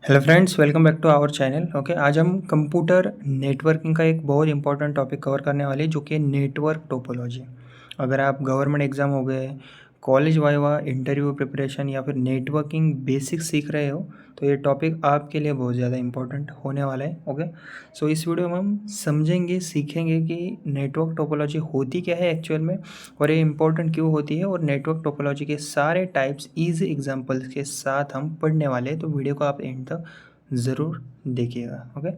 Hello friends, welcome back to our channel. Okay, आज हम computer networking का एक बहुत इंपॉर्टेंट टॉपिक कवर करने वाले हैं, जो कि नेटवर्क टोपोलॉजी। अगर आप गवर्नमेंट एग्जाम हो गए, कॉलेज वाइवा, इंटरव्यू प्रिपरेशन या फिर नेटवर्किंग बेसिक सीख रहे हो, तो ये टॉपिक आपके लिए बहुत ज़्यादा इंपॉर्टेंट होने वाला है। ओके, सो इस वीडियो में हम समझेंगे, सीखेंगे कि नेटवर्क टोपोलॉजी होती क्या है एक्चुअल में, और ये इंपॉर्टेंट क्यों होती है, और नेटवर्क टोपोलॉजी के सारे टाइप्स ईजी एग्जांपल्स के साथ हम पढ़ने वाले हैं। तो वीडियो को आप एंड तक ज़रूर देखिएगा। ओके,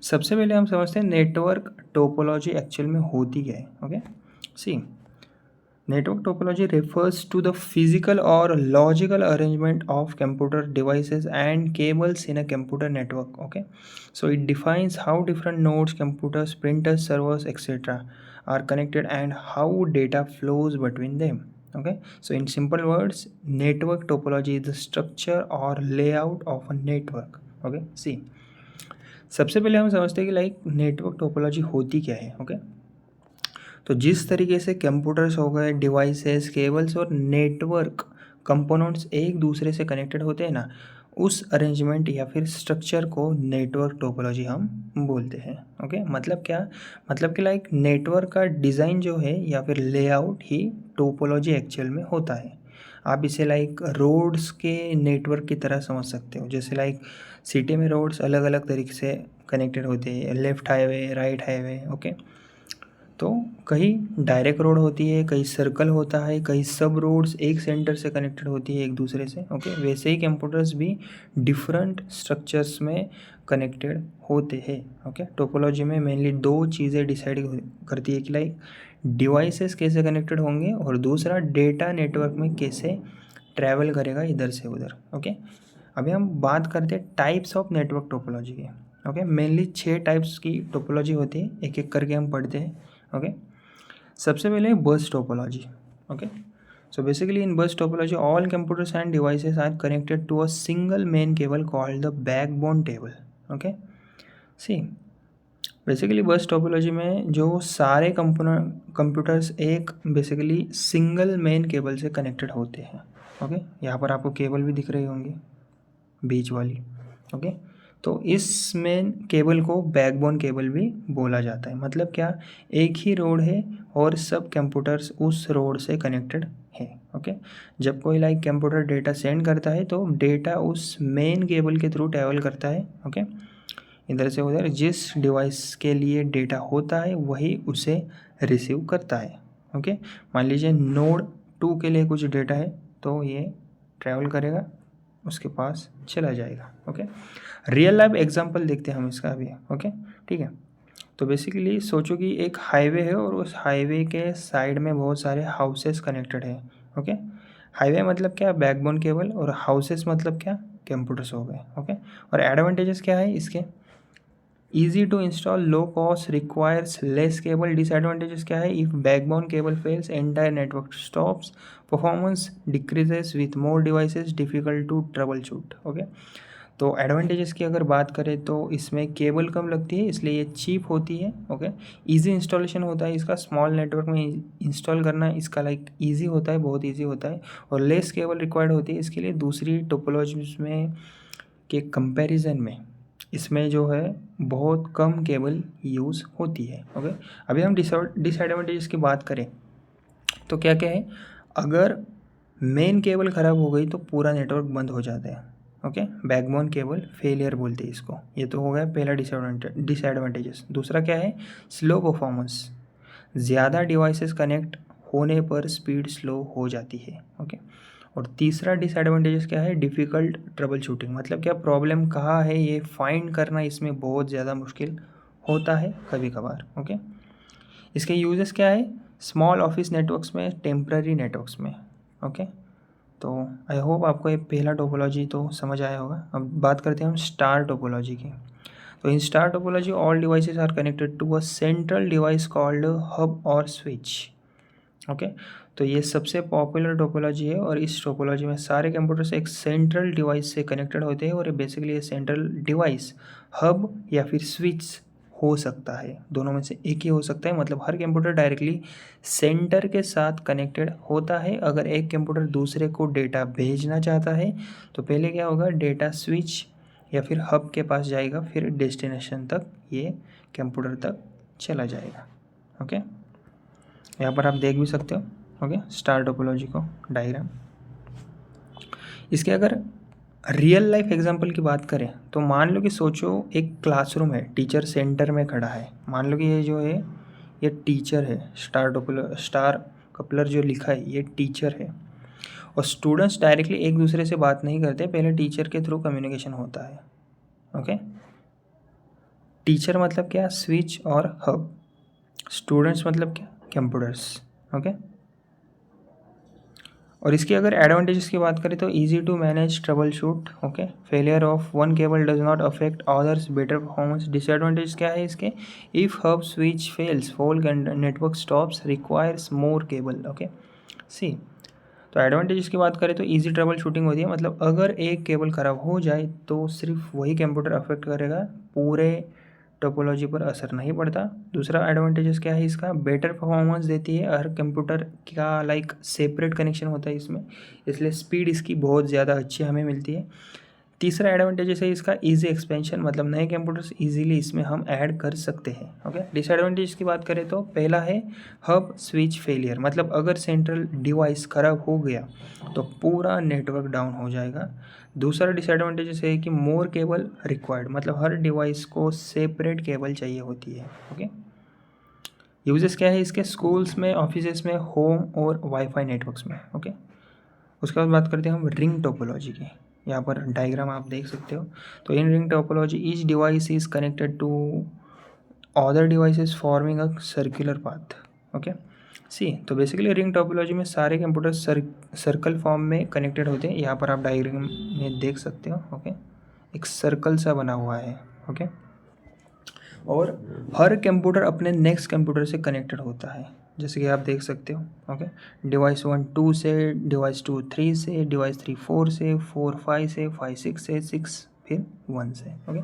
सबसे पहले हम समझते हैं नेटवर्क टोपोलॉजी एक्चुअल में होती क्या है। Okay, C network topology refers to the physical or logical arrangement of computer devices and cables in a computer network. Okay, so it defines how different nodes, computers, printers, servers, etc. are connected and how data flows between them. Okay, so in simple words, network topology is the structure or layout of a network. Okay, see, सबसे पहले हम समझते हैं कि like network topology होती क्या है। Okay, तो जिस तरीके से कंप्यूटर्स हो गए, डिवाइसेस, केबल्स और नेटवर्क कंपोनेंट्स एक दूसरे से कनेक्टेड होते हैं ना, उस अरेंजमेंट या फिर स्ट्रक्चर को नेटवर्क टोपोलॉजी हम बोलते हैं। ओके, मतलब क्या, मतलब कि लाइक नेटवर्क का डिज़ाइन जो है या फिर लेआउट ही टोपोलॉजी एक्चुअल में होता है। आप इसे लाइक रोड्स के नेटवर्क की तरह समझ सकते हो। जैसे लाइक सिटी में रोड्स अलग अलग तरीके से कनेक्टेड होते हैं, left highway, right highway. Okay, तो कहीं डायरेक्ट रोड होती है, कहीं सर्कल होता है, कहीं सब रोड्स एक सेंटर से कनेक्टेड होती है एक दूसरे से। ओके, वैसे ही कंप्यूटर्स भी डिफरेंट स्ट्रक्चर्स में कनेक्टेड होते हैं। ओके, टोपोलॉजी में मेनली दो चीज़ें डिसाइड करती है कि लाइक डिवाइसेस कैसे कनेक्टेड होंगे, और दूसरा डेटा नेटवर्क में कैसे ट्रैवल करेगा इधर से उधर। ओके, अभी हम बात करते हैं टाइप्स ऑफ नेटवर्क टोपोलॉजी की। ओके, मेनली 6 टाइप्स की टोपोलॉजी होती है, एक एक करके हम पढ़ते हैं। ओके, सबसे पहले बस topology. Okay, so basically in bus topology all computers and devices are connected to a single main cable called the backbone cable. Okay, see, basically बस टोपोलॉजी में जो सारे कंप्यूटर्स एक बेसिकली सिंगल मेन केबल से connected होते हैं। Okay, यहाँ पर आपको केबल भी दिख रही होंगी बीच वाली। ओके, तो इस मेन केबल को बैकबोन केबल भी बोला जाता है। मतलब क्या, एक ही रोड है और सब कंप्यूटर्स उस रोड से कनेक्टेड है। ओके, जब कोई लाइक कंप्यूटर डेटा सेंड करता है तो डेटा उस मेन केबल के थ्रू ट्रैवल करता है। ओके, इधर से उधर जिस डिवाइस के लिए डेटा होता है वही उसे रिसीव करता है। ओके, मान लीजिए नोड 2 के लिए कुछ डेटा है तो ये ट्रैवल करेगा, उसके पास चला जाएगा। ओके, रियल लाइफ एग्जांपल देखते हैं हम इसका अभी। ओके, ठीक है, तो बेसिकली सोचो कि एक हाईवे है और उस हाईवे के साइड में बहुत सारे हाउसेस कनेक्टेड है। ओके, हाईवे मतलब क्या, बैकबोन केबल, और हाउसेस मतलब क्या, कंप्यूटर्स हो गए। ओके, और एडवांटेजेस क्या है इसके, easy to install, low cost, requires less cable. Disadvantages क्या है, if backbone cable fails entire network stops, performance decreases with more devices, difficult to troubleshoot. Okay, तो एडवांटेजेस की अगर बात करें तो इसमें केबल कम लगती है, इसलिए ये चीप होती है। ओके, इजी इंस्टॉलेशन होता है इसका, स्मॉल नेटवर्क में इंस्टॉल करना इसका लाइक इजी होता है, बहुत इजी होता है, और लेस केबल रिक्वायर्ड होती है इसके लिए दूसरी टोपोलॉजीज में के कंपैरिजन में। इसमें जो है बहुत कम केबल यूज़ होती है। ओके, अभी हम डिसएडवांटेजेस की बात करें तो क्या क्या है, अगर मेन केबल ख़राब हो गई तो पूरा नेटवर्क बंद हो जाता है। ओके, बैकबोन केबल फेलियर बोलते हैं इसको। ये तो हो गया पहला डिसएडवांटेजेस। दूसरा क्या है, स्लो परफॉर्मेंस, ज़्यादा डिवाइसेस कनेक्ट होने पर स्पीड स्लो हो जाती है। ओके, और तीसरा डिसएडवांटेजेस क्या है, डिफ़िकल्ट ट्रबल शूटिंग, मतलब क्या प्रॉब्लम कहाँ है ये फाइंड करना इसमें बहुत ज़्यादा मुश्किल होता है कभी कभार। ओके, इसके यूजेस क्या है, स्मॉल ऑफिस नेटवर्क्स में, टेम्पररी नेटवर्क्स में। ओके, तो आई होप आपको ये पहला टोपोलॉजी तो समझ आया होगा। अब बात करते हैं हम स्टार टोपोलॉजी की। तो in star topology all devices are connected to a central device called hub और स्विच। ओके, तो ये सबसे पॉपुलर टोपोलॉजी है, और इस टोपोलॉजी में सारे कंप्यूटर्स एक सेंट्रल डिवाइस से कनेक्टेड होते हैं, और ये बेसिकली ये सेंट्रल डिवाइस हब या फिर स्विच हो सकता है, दोनों में से एक ही हो सकता है। मतलब हर कंप्यूटर डायरेक्टली सेंटर के साथ कनेक्टेड होता है। अगर एक कंप्यूटर दूसरे को डेटा भेजना चाहता है तो पहले क्या होगा, डेटा स्विच या फिर हब के पास जाएगा, फिर डेस्टिनेशन तक ये कंप्यूटर तक चला जाएगा। ओके, यहाँ पर आप देख भी सकते हो। ओके, स्टार टोपोलॉजी को डायग्राम। इसके अगर रियल लाइफ एग्जांपल की बात करें तो मान लो कि सोचो एक क्लासरूम है, टीचर सेंटर में खड़ा है। मान लो कि ये जो है ये टीचर है, स्टार कपलर जो लिखा है ये टीचर है, और स्टूडेंट्स डायरेक्टली एक दूसरे से बात नहीं करते, पहले टीचर के थ्रू कम्युनिकेशन होता है। ओके, टीचर मतलब क्या, स्विच और हब। स्टूडेंट्स मतलब क्या, कंप्यूटर्स। ओके, और इसकी अगर एडवांटेजेस की बात करें तो easy to manage, troubleshoot. Okay, failure of one cable does not affect others, better performance. Disadvantage क्या है इसके, if hub switch fails, fall and network stops, requires more cable. Okay, see, तो advantages की बात करें तो easy trouble shooting होती है, मतलब अगर एक केबल ख़राब हो जाए तो सिर्फ वही कंप्यूटर अफेक्ट करेगा, पूरे टोपोलॉजी पर असर नहीं पड़ता। दूसरा एडवांटेजेस क्या है इसका, बेटर परफॉर्मेंस देती है, हर कंप्यूटर का लाइक सेपरेट कनेक्शन होता है इसमें, इसलिए स्पीड इसकी बहुत ज़्यादा अच्छी हमें मिलती है। तीसरा एडवांटेजेस है इसका इजी एक्सपेंशन, मतलब नए कंप्यूटर्स इजीली इसमें हम ऐड कर सकते हैं। ओके, डिसएडवांटेज की बात करें तो पहला है हब स्विच फेलियर, मतलब अगर सेंट्रल डिवाइस ख़राब हो गया तो पूरा नेटवर्क डाउन हो जाएगा। दूसरा डिसएडवांटेजेस है कि मोर केबल रिक्वायर्ड, मतलब हर डिवाइस को सेपरेट केबल चाहिए होती है। ओके, यूजेस क्या है इसके, स्कूल्स में, ऑफिसेस में, होम और वाईफाई नेटवर्क्स में। ओके, उसके बाद बात करते हैं हम रिंग टोपोलॉजी की। यहाँ पर डायग्राम आप देख सकते हो। तो in ring topology each device is connected to other devices forming a circular path. Okay, see, तो बेसिकली रिंग टोपोलॉजी में सारे कंप्यूटर सर्कल फॉर्म में कनेक्टेड होते हैं। यहाँ पर आप डायग्राम में देख सकते हो। ओके, एक सर्कल सा बना हुआ है। ओके, और हर कंप्यूटर अपने नेक्स्ट कंप्यूटर से कनेक्टेड होता है, जैसे कि आप देख सकते हो। ओके, डिवाइस 1 2 से, डिवाइस 2 3 से, डिवाइस 3 4 से, 4 5 से, 5 6 से, 6 फिर 1 से। ओके,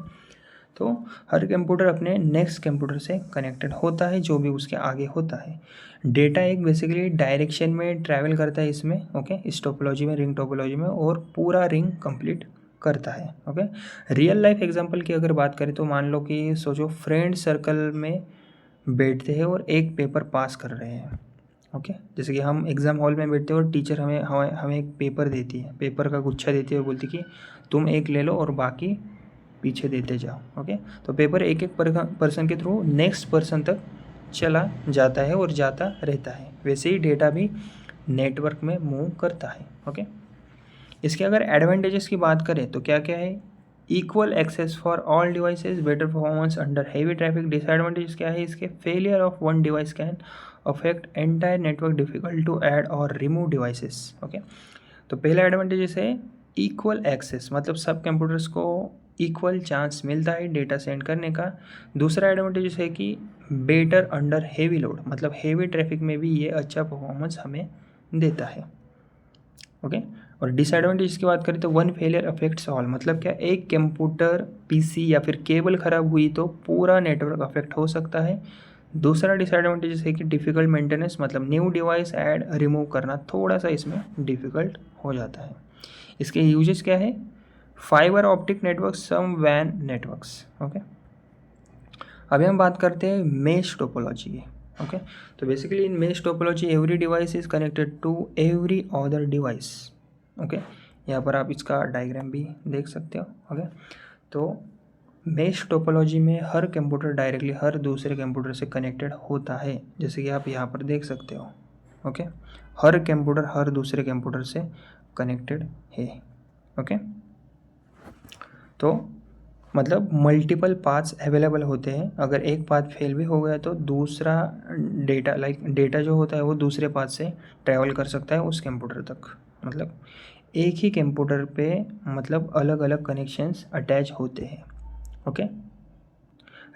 तो हर कंप्यूटर अपने नेक्स्ट कंप्यूटर से कनेक्टेड होता है, जो भी उसके आगे होता है। डेटा एक बेसिकली डायरेक्शन में ट्रैवल करता है इसमें। ओके, इस टोपोलॉजी में, रिंग टोपोलॉजी में, और पूरा रिंग कंप्लीट करता है। ओके, रियल लाइफ एग्जांपल की अगर बात करें तो मान लो कि सोचो फ्रेंड सर्कल में बैठते हैं और एक पेपर पास कर रहे हैं। ओके, जैसे कि हम एग्ज़ाम हॉल में बैठते हैं और टीचर हमें एक पेपर देती है, पेपर का गुच्छा देती है और बोलती कि तुम एक ले लो और बाकी पीछे देते जाओ। ओके, तो पेपर एक एक पर्सन के थ्रू नेक्स्ट पर्सन तक चला जाता है और जाता रहता है। वैसे ही डेटा भी नेटवर्क में मूव करता है। ओके, इसके अगर एडवांटेजेस की बात करें तो क्या क्या है, equal access for all devices, better performance under heavy traffic. Disadvantages क्या है इसके, failure of one device can affect entire network, difficult to add और रिमूव डिवाइसेस। ओके, तो पहला एडवांटेजेस है इक्वल एक्सेस, मतलब सब कंप्यूटर्स को इक्वल चांस मिलता है डेटा सेंड करने का। दूसरा एडवांटेजेस है कि बेटर अंडर हेवी लोड, मतलब हेवी ट्रैफिक में भी ये अच्छा परफॉर्मेंस हमें देता है। ओके, और डिसएडवांटेज की बात करें तो वन फेलियर अफेक्ट्स ऑल, मतलब क्या, एक कंप्यूटर, पीसी या फिर केबल ख़राब हुई तो पूरा नेटवर्क अफेक्ट हो सकता है। दूसरा डिसएडवांटेज है कि डिफ़िकल्ट मेंटेनेंस, मतलब न्यू डिवाइस ऐड रिमूव करना थोड़ा सा इसमें डिफ़िकल्ट हो जाता है। इसके यूजेस क्या है, फाइबर ऑप्टिक नेटवर्क, सम वैन नेटवर्क्स। ओके, अभी हम बात करते हैं मेश टोपोलॉजी की। ओके, तो basically in mesh topology every device is connected to every other device. Okay, यहाँ पर आप इसका डायग्राम भी देख सकते हो। ओके, तो मेश टोपोलॉजी में हर कंप्यूटर डायरेक्टली हर दूसरे कंप्यूटर से कनेक्टेड होता है, जैसे कि आप यहाँ पर देख सकते हो। ओके, हर कंप्यूटर हर दूसरे कंप्यूटर से कनेक्टेड है। ओके, तो मतलब मल्टीपल पाथ्स अवेलेबल होते हैं, अगर एक पाथ फेल भी हो गया तो दूसरा डेटा जो होता है वो दूसरे पाथ से ट्रैवल कर सकता है उस कंप्यूटर तक। मतलब एक ही कंप्यूटर पे मतलब अलग अलग कनेक्शंस अटैच होते हैं। ओके,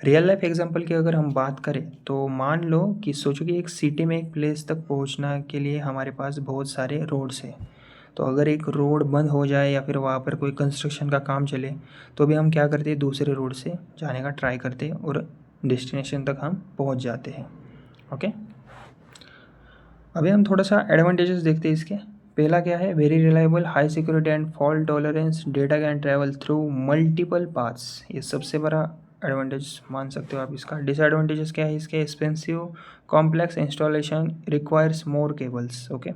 रियल लाइफ एग्जांपल की अगर हम बात करें तो मान लो कि सोचो कि एक सिटी में एक प्लेस तक पहुंचना के लिए हमारे पास बहुत सारे रोड्स हैं, तो अगर एक रोड बंद हो जाए या फिर वहाँ पर कोई कंस्ट्रक्शन का काम चले तो भी हम क्या करते हैं, दूसरे रोड से जाने का ट्राई करते हैं और डेस्टिनेशन तक हम पहुँच जाते हैं। ओके, अभी हम थोड़ा सा एडवांटेजेस देखते हैं इसके। पहला क्या है, very reliable, high security and fault tolerance, data can travel through multiple paths, ये सबसे बड़ा एडवांटेज मान सकते हो आप इसका। डिसएडवांटेजेस क्या है इसके, expensive, complex installation, requires more cables. Okay,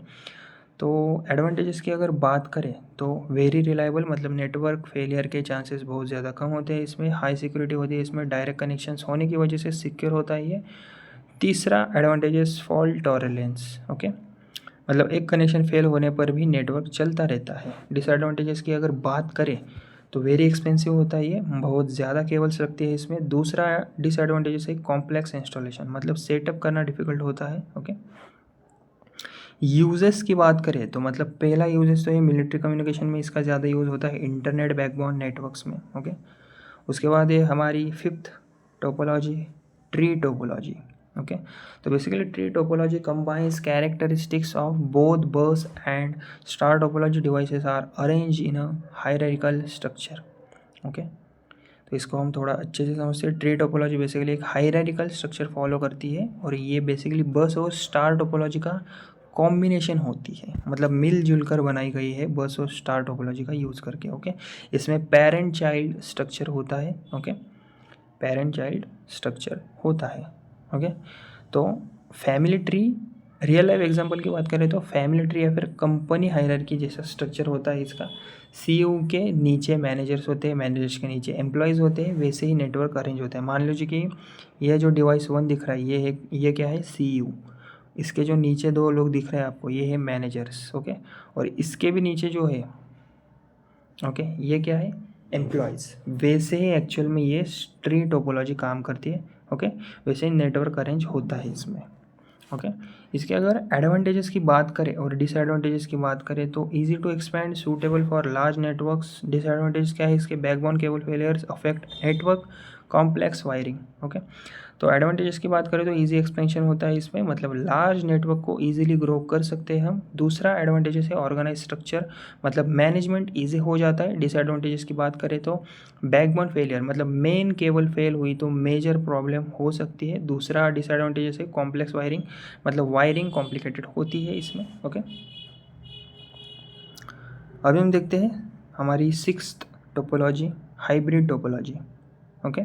तो एडवांटेजेस की अगर बात करें तो वेरी रिलायबल मतलब नेटवर्क फेलियर के चांसेस बहुत ज़्यादा कम होते हैं इसमें, हाई सिक्योरिटी होती है इसमें, डायरेक्ट कनेक्शंस होने की वजह से सिक्योर होता है ये। तीसरा एडवांटेजेस फॉल्ट टॉलरेंस। ओके, मतलब एक कनेक्शन फेल होने पर भी नेटवर्क चलता रहता है। डिसएडवांटेजेस की अगर बात करें तो वेरी एक्सपेंसिव होता है ये, बहुत ज़्यादा केबल्स लगती है इसमें। दूसरा डिसएडवांटेजेस है कॉम्प्लेक्स इंस्टॉलेशन, मतलब सेटअप करना डिफिकल्ट होता है। ओके, यूजेस की बात करें तो मतलब पहला यूजेस तो ये मिलिट्री कम्युनिकेशन में इसका ज़्यादा यूज़ होता है, इंटरनेट बैकबोन नेटवर्क्स में। ओके, उसके बाद ये हमारी fifth topology, tree topology. Okay, तो basically tree topology combines characteristics of both bus and star topology devices are arrange in a hierarchical structure. Okay, तो इसको हम थोड़ा अच्छे से समझते हैं। ट्री टोपोलॉजी बेसिकली एक हायरार्किकल स्ट्रक्चर फॉलो करती है और ये बेसिकली बस और स्टार टोपोलॉजी का कॉम्बिनेशन होती है, मतलब मिलजुल कर बनाई गई है बस और स्टार टोपोलॉजी का यूज़ करके। ओके, इसमें पेरेंट चाइल्ड स्ट्रक्चर होता है। ओके, पेरेंट चाइल्ड स्ट्रक्चर होता है। ओके, तो family tree, real life example की बात करें तो फैमिली ट्री या फिर कंपनी हायरार्की जैसा स्ट्रक्चर होता है इसका। सीईओ के नीचे मैनेजर्स होते हैं, मैनेजर्स के नीचे एम्प्लॉयज़ होते हैं, वैसे ही नेटवर्क अरेंज होता है। मान लीजिए कि यह जो डिवाइस 1 दिख रहा है ये क्या है, सीईओ। इसके जो नीचे 2 लोग दिख रहे हैं आपको, ये है मैनेजर्स। ओके, और इसके भी नीचे जो है, ओके, ये क्या है, एम्प्लॉयज़। वैसे ही एक्चुअल में ये ट्री टोपोलॉजी काम करती है। ओके, वैसे ही नेटवर्क अरेंज होता है इसमें। ओके, इसके अगर एडवांटेजेस की बात करें और डिसएडवांटेजेस की बात करें तो easy to expand, suitable for large networks. Disadvantage क्या है इसके, backbone cable failures affect network, complex wiring. Okay, तो एडवांटेजेस की बात करें तो इजी एक्सपेंशन होता है इसमें, मतलब लार्ज नेटवर्क को इजीली ग्रो कर सकते हैं हम। दूसरा एडवांटेजेस है ऑर्गेनाइज स्ट्रक्चर, मतलब मैनेजमेंट इजी हो जाता है। डिसएडवांटेजेस की बात करें तो बैकबोन फेलियर, मतलब मेन केबल फेल हुई तो मेजर प्रॉब्लम हो सकती है। दूसरा डिसएडवांटेजेस है कॉम्प्लेक्स वायरिंग, मतलब वायरिंग कॉम्प्लिकेटेड होती है इसमें। ओके, अभी हम देखते हैं हमारी sixth topology, hybrid topology. Okay,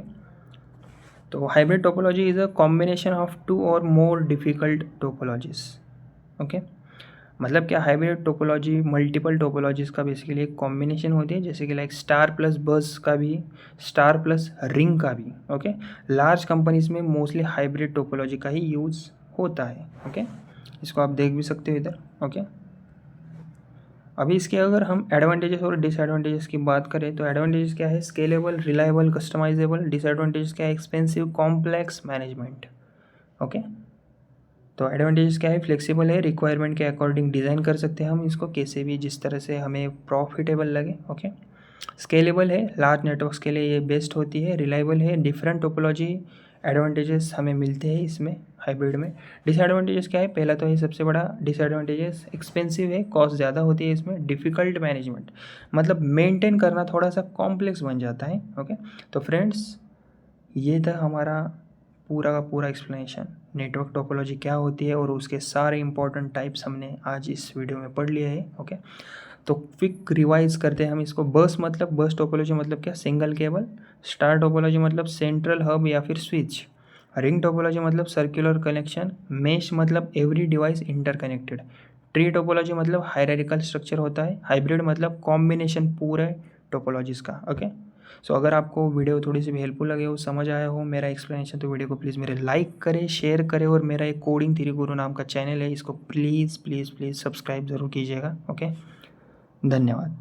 तो hybrid topology is a combination of 2 or more difficult topologies. Okay, मतलब क्या, हाइब्रिड टोपोलॉजी मल्टीपल टोपोलॉजीज़ का बेसिकली एक कॉम्बिनेशन होती है, जैसे कि लाइक स्टार प्लस बस का भी, स्टार प्लस रिंग का भी। ओके, लार्ज कंपनीज में मोस्टली हाइब्रिड टोपोलॉजी का ही यूज़ होता है। ओके, इसको आप देख भी सकते हो इधर। ओके, अभी इसके अगर हम एडवांटेजेस और डिसएडवांटेजेस की बात करें तो एडवांटेजेस क्या है, स्केलेबल, रिलायबल, कस्टमाइजेबल। डिसएडवांटेजेस क्या है, एक्सपेंसिव, कॉम्प्लेक्स मैनेजमेंट। ओके, तो एडवांटेजेस क्या है, फ्लेक्सिबल है, रिक्वायरमेंट के अकॉर्डिंग डिज़ाइन कर सकते हैं हम इसको कैसे भी, जिस तरह से हमें प्रॉफिटेबल लगे। ओके, स्केलेबल है, लार्ज नेटवर्क्स के लिए ये बेस्ट होती है। रिलायबल है, डिफरेंट टोपोलॉजी एडवांटेजेस हमें मिलते हैं इसमें हाइब्रिड में। डिसएडवांटेजेस क्या है, पहला तो ये सबसे बड़ा डिसएडवांटेजेस, एक्सपेंसिव है, कॉस्ट ज़्यादा होती है इसमें। डिफ़िकल्ट मैनेजमेंट, मतलब मेंटेन करना थोड़ा सा कॉम्प्लेक्स बन जाता है। ओके, तो फ्रेंड्स ये था हमारा पूरा का पूरा एक्सप्लेनेशन, नेटवर्क टोपोलॉजी क्या होती है और उसके सारे इंपॉर्टेंट टाइप्स हमने आज इस वीडियो में पढ़ लिए हैं। ओके, तो क्विक रिवाइज करते हैं हम इसको। बस टोपोलॉजी मतलब क्या, सिंगल केबल। स्टार टोपोलॉजी मतलब सेंट्रल हब या फिर स्विच। रिंग टोपोलॉजी मतलब सर्कुलर कनेक्शन। मेश मतलब every device interconnected. Tree topology मतलब हायरार्किकल स्ट्रक्चर होता है। हाइब्रिड मतलब कॉम्बिनेशन पूरे टोपोलॉजीज़ का। ओके, सो अगर आपको वीडियो थोड़ी सी भी हेल्पफुल लगे हो, समझ आया हो मेरा एक्सप्लेनेशन, तो वीडियो को प्लीज़ मेरे लाइक करें, शेयर करें, और मेरा एक कोडिंग थ्योरी गुरु नाम का चैनल है, इसको प्लीज़ प्लीज़ प्लीज़ सब्सक्राइब ज़रूर कीजिएगा। ओके, धन्यवाद।